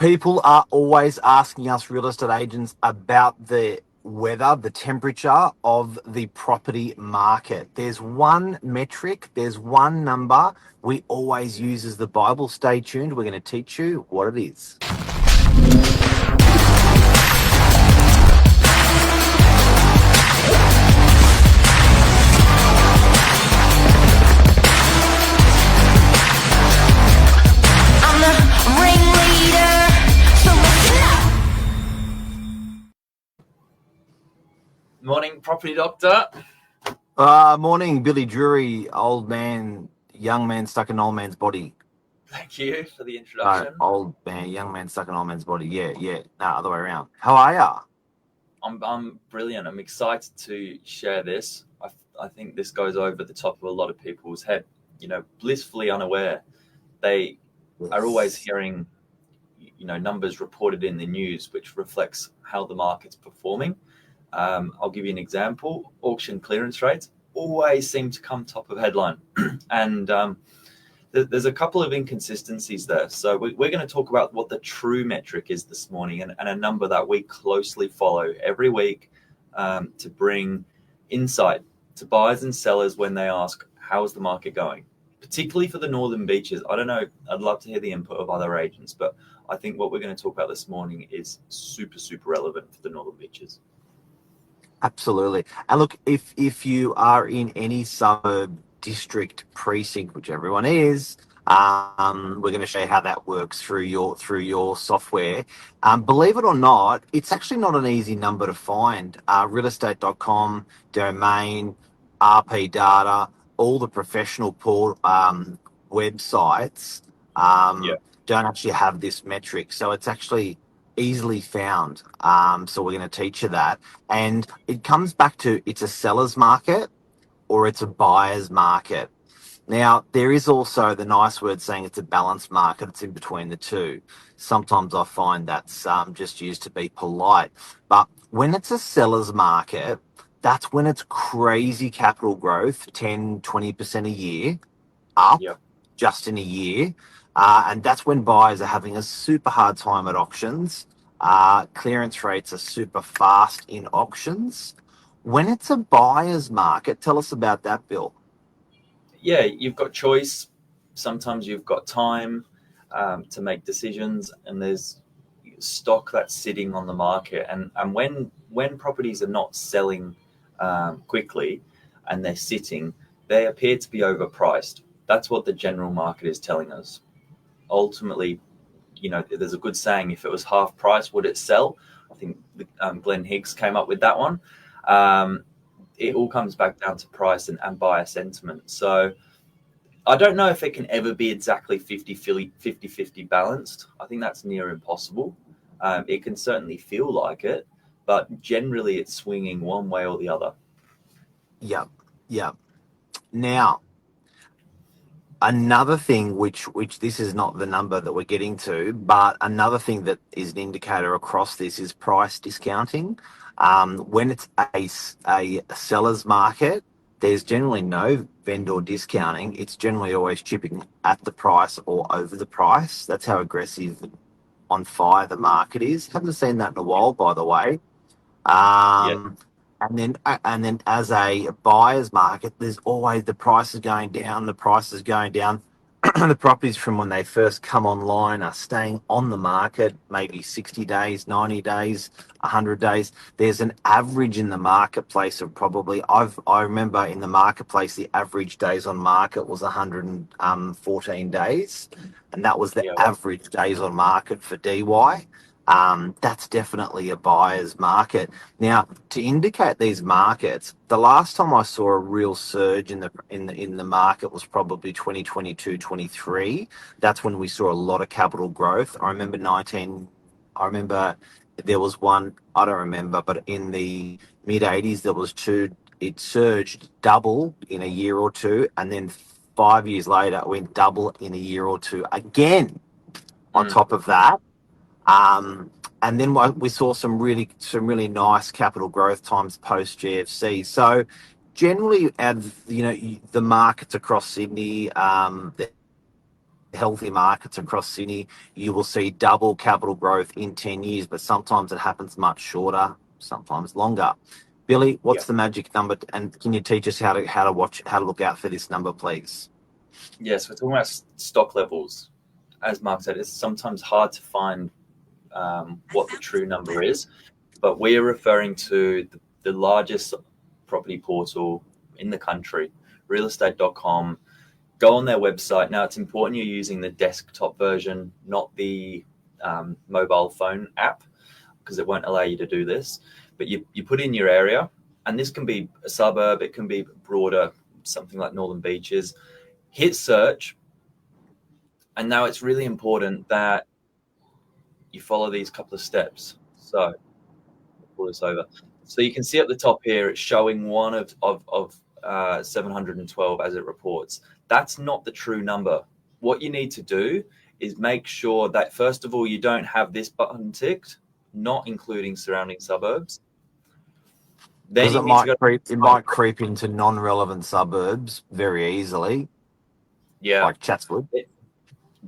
People are always asking us real estate agents about the weather, the temperature of the property market. There's one metric, there's one number we always use as the Bible. Stay tuned. We're going to teach you what it is. Morning, property doctor. Morning, Billy Drury, old man, young man stuck in old man's body. Thank you for the introduction. Old man, young man stuck in old man's body. Yeah. No, other way around. How are ya? I'm brilliant. I'm excited to share this. I think this goes over the top of a lot of people's head. Blissfully unaware. They are always hearing, numbers reported in the news, which reflects how the market's performing. I'll give you an example. Auction clearance rates always seem to come top of headline. And there's a couple of inconsistencies there. So we're going to talk about what the true metric is this morning, and a number that we closely follow every week to bring insight to buyers and sellers when they ask, how is the market going? Particularly for the Northern Beaches. I don't know, I'd love to hear the input of other agents, but I think what we're going to talk about this morning is super, super relevant for the Northern Beaches. Absolutely. And look, if you are in any suburb, district, precinct, which everyone is, we're going to show you how that works through your software. Believe it or not, it's actually not an easy number to find. Realestate.com, Domain, RP Data, all the professional websites don't actually have this metric. So it's actually easily found. So we're going to teach you that. And it comes back to, it's a seller's market or it's a buyer's market. Now, there is also the nice word saying it's a balanced market. It's in between the two. Sometimes I find that's just used to be polite. But when it's a seller's market, that's when it's crazy capital growth, 10, 20% a year up just in a year. And that's when buyers are having a super hard time at auctions. Clearance rates are super fast in auctions. When it's a buyer's market, tell us about that, Bill. Yeah, you've got choice. Sometimes you've got time to make decisions, and there's stock that's sitting on the market. And when properties are not selling quickly and they're sitting, they appear to be overpriced. That's what the general market is telling us. Ultimately, there's a good saying, if it was half price, would it sell? I think Glenn Higgs came up with that one. It all comes back down to price and buyer sentiment. So I don't know if it can ever be exactly 50-50 balanced. I think that's near impossible. It can certainly feel like it, but generally it's swinging one way or the other. Yeah. Now, another thing, which this is not the number that we're getting to, but another thing that is an indicator across this is price discounting. When it's a seller's market, there's generally no vendor discounting. It's generally always chipping at the price or over the price. That's how aggressive on fire the market is. Haven't seen that in a while, by the way. And then as a buyer's market, there's always the price is going down, the properties from when they first come online are staying on the market, maybe 60 days, 90 days, 100 days. There's an average in the marketplace of probably, I remember in the marketplace, the average days on market was 114 days. And that was the average days on market for DY. That's definitely a buyer's market. Now, to indicate these markets, the last time I saw a real surge in the market was probably 2022, 23. That's when we saw a lot of capital growth. I remember there was one, I don't remember, but in the mid 80s there was two. It surged double in a year or two, and then 5 years later it went double in a year or two again. On top of that. And then we saw some really nice capital growth times post GFC. So generally, the markets across Sydney, healthy markets across Sydney, you will see double capital growth in 10 years, but sometimes it happens much shorter, sometimes longer. Billy, Yeah. what's the magic number? And can you teach us how to look out for this number, please? Yes, we're talking about stock levels. As Mark said, it's sometimes hard to find what the true number is, but we're referring to the largest property portal in the country, realestate.com. Go on their website. Now, it's important you're using the desktop version, not the mobile phone app, because it won't allow you to do this. But you put in your area, and this can be a suburb, it can be broader, something like Northern Beaches. Hit search, and now it's really important that you follow these couple of steps. So pull this over. So you can see at the top here, it's showing one of 712 as it reports. That's not the true number. What you need to do is make sure that, first of all, you don't have this button ticked, not including surrounding suburbs. Then Because you need to go. it might creep into non-relevant suburbs very easily, Yeah. like Chatswood.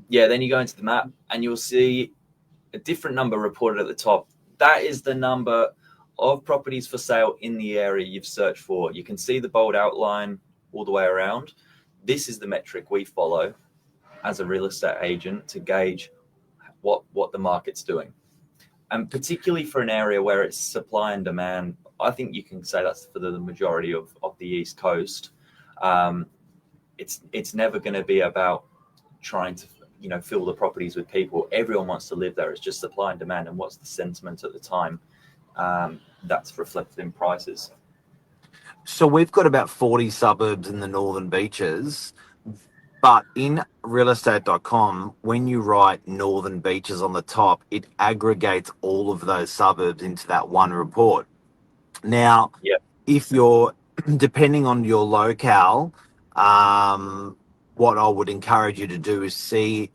Yeah, then you go into the map and you'll see a different number reported at the top. That is the number of properties for sale in the area you've searched for. You can see the bold outline all the way around. This is the metric we follow as a real estate agent to gauge what the market's doing. And particularly for an area where it's supply and demand, I think you can say that's for the majority of the East Coast. It's never going to be about trying to fill the properties with people. Everyone wants to live there. It's just supply and demand, and what's the sentiment at the time that's reflected in prices. So we've got about 40 suburbs in the Northern Beaches, but in realestate.com, when you write Northern Beaches on the top, it aggregates all of those suburbs into that one report. Now, Yeah. if you're depending on your locale, what I would encourage you to do is see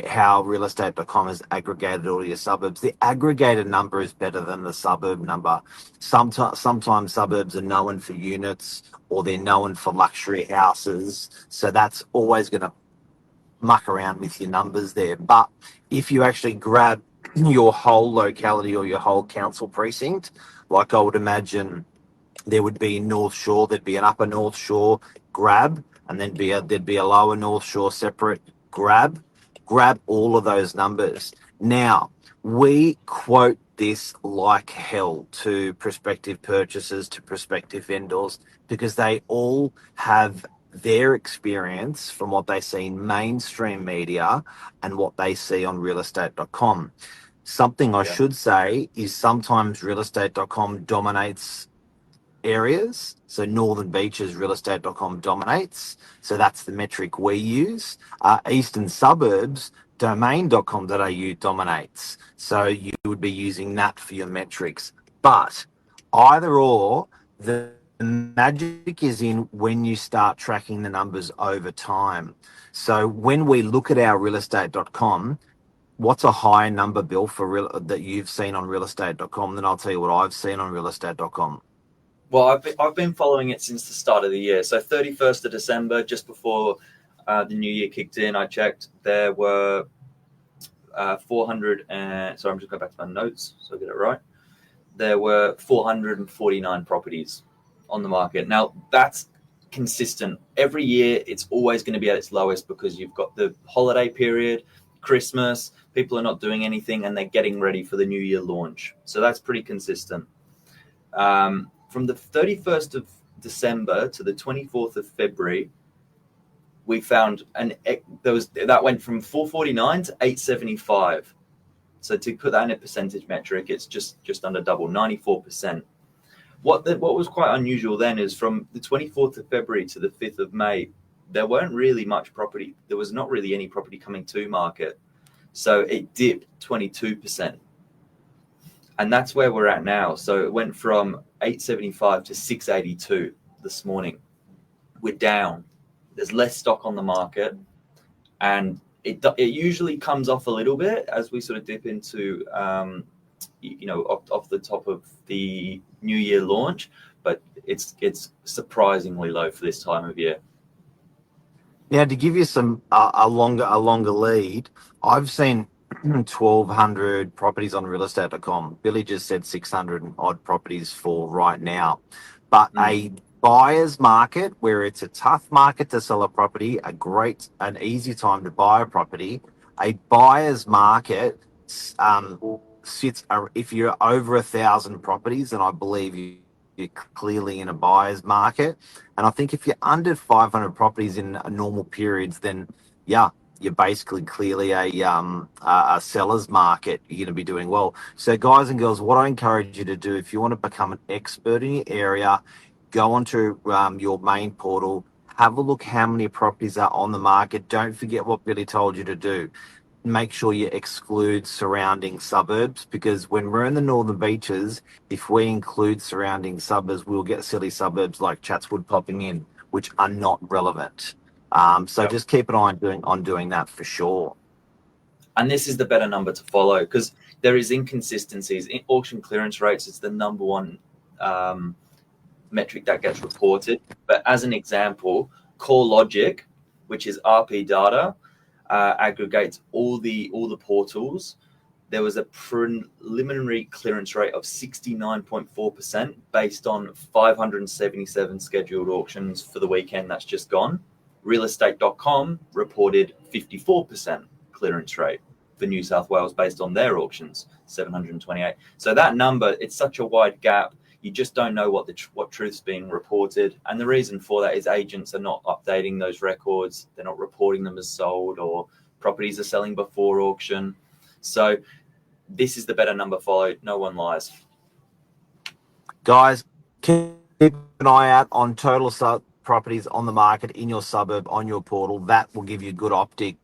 how realestate.com has aggregated all your suburbs. The aggregated number is better than the suburb number. Sometimes suburbs are known for units, or they're known for luxury houses. So that's always going to muck around with your numbers there. But if you actually grab your whole locality or your whole council precinct, like I would imagine there would be North Shore, there'd be an upper North Shore grab, and then there'd be a lower North Shore separate grab all of those numbers. Now, we quote this like hell to prospective purchasers, to prospective vendors, because they all have their experience from what they see in mainstream media and what they see on realestate.com. Something I should say is sometimes realestate.com dominates areas. So Northern Beaches, realestate.com dominates. So that's the metric we use. Eastern Suburbs, domain.com.au dominates. So you would be using that for your metrics. But either or, the magic is in when you start tracking the numbers over time. So when we look at our realestate.com, what's a high number, Bill, that you've seen on realestate.com? Then I'll tell you what I've seen on realestate.com. Well, I've been following it since the start of the year. So 31st of December, just before the new year kicked in, I checked. There were 400 and sorry, I'm just going back to my notes so I get it right. There were 449 properties on the market. Now, that's consistent. Every year, it's always going to be at its lowest because you've got the holiday period, Christmas, people are not doing anything, and they're getting ready for the new year launch. So that's pretty consistent. From the 31st of December to the 24th of February, we found that went from 449 to 875. So to put that in a percentage metric, it's just under double, 94%. What was quite unusual then is from the 24th of February to the 5th of May, there weren't really much property. There was not really any property coming to market. So it dipped 22%. And that's where we're at now. So it went from 875 to 682 this morning. We're down. There's less stock on the market, and it usually comes off a little bit as we sort of dip into, off the top of the New Year launch. But it's surprisingly low for this time of year. Now, to give you some a longer lead, I've seen 1,200 properties on realestate.com. Billy just said 600 and odd properties for right now. But Mm, a buyer's market where it's a tough market to sell a property, an easy time to buy a property, a buyer's market sits, if you're over 1,000 properties, and I believe you're clearly in a buyer's market. And I think if you're under 500 properties in a normal periods, then yeah, you're basically clearly a seller's market. You're going to be doing well. So, guys and girls, what I encourage you to do if you want to become an expert in your area, go onto your main portal. Have a look how many properties are on the market. Don't forget what Billy told you to do. Make sure you exclude surrounding suburbs, because when we're in the northern beaches, if we include surrounding suburbs, we'll get silly suburbs like Chatswood popping in, which are not relevant. So yep. just keep an eye on doing that for sure. And this is the better number to follow because there is inconsistencies. In auction clearance rates is the number one um, metric that gets reported. But as an example, CoreLogic, which is RP data, aggregates all the portals. There was a preliminary clearance rate of 69.4% based on 577 scheduled auctions for the weekend that's just gone. Realestate.com reported 54% clearance rate for New South Wales based on their auctions, 728. So that number, it's such a wide gap. You just don't know what truth's being reported, and the reason for that is agents are not updating those records. They're not reporting them as sold, or properties are selling before auction. So this is the better number followed. No one lies. Guys, keep an eye out on total properties on the market in your suburb on your portal. That will give you good optics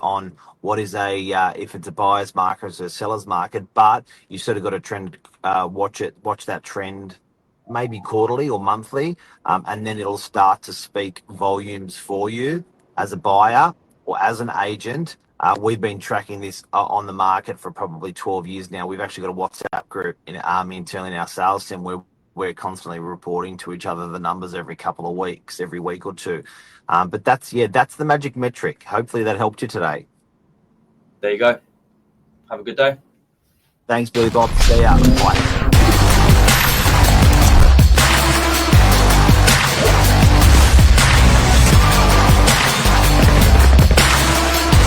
on what is if it's a buyer's market or it's a seller's market. But you sort of got to watch that trend, maybe quarterly or monthly, and then it'll start to speak volumes for you as a buyer or as an agent. We've been tracking this on the market for probably 12 years now. We've actually got a WhatsApp group internally in our sales team where we're constantly reporting to each other the numbers every couple of weeks, every week or two. But that's the magic metric. Hopefully that helped you today. There you go. Have a good day. Thanks, Billy Bob. See ya. Bye.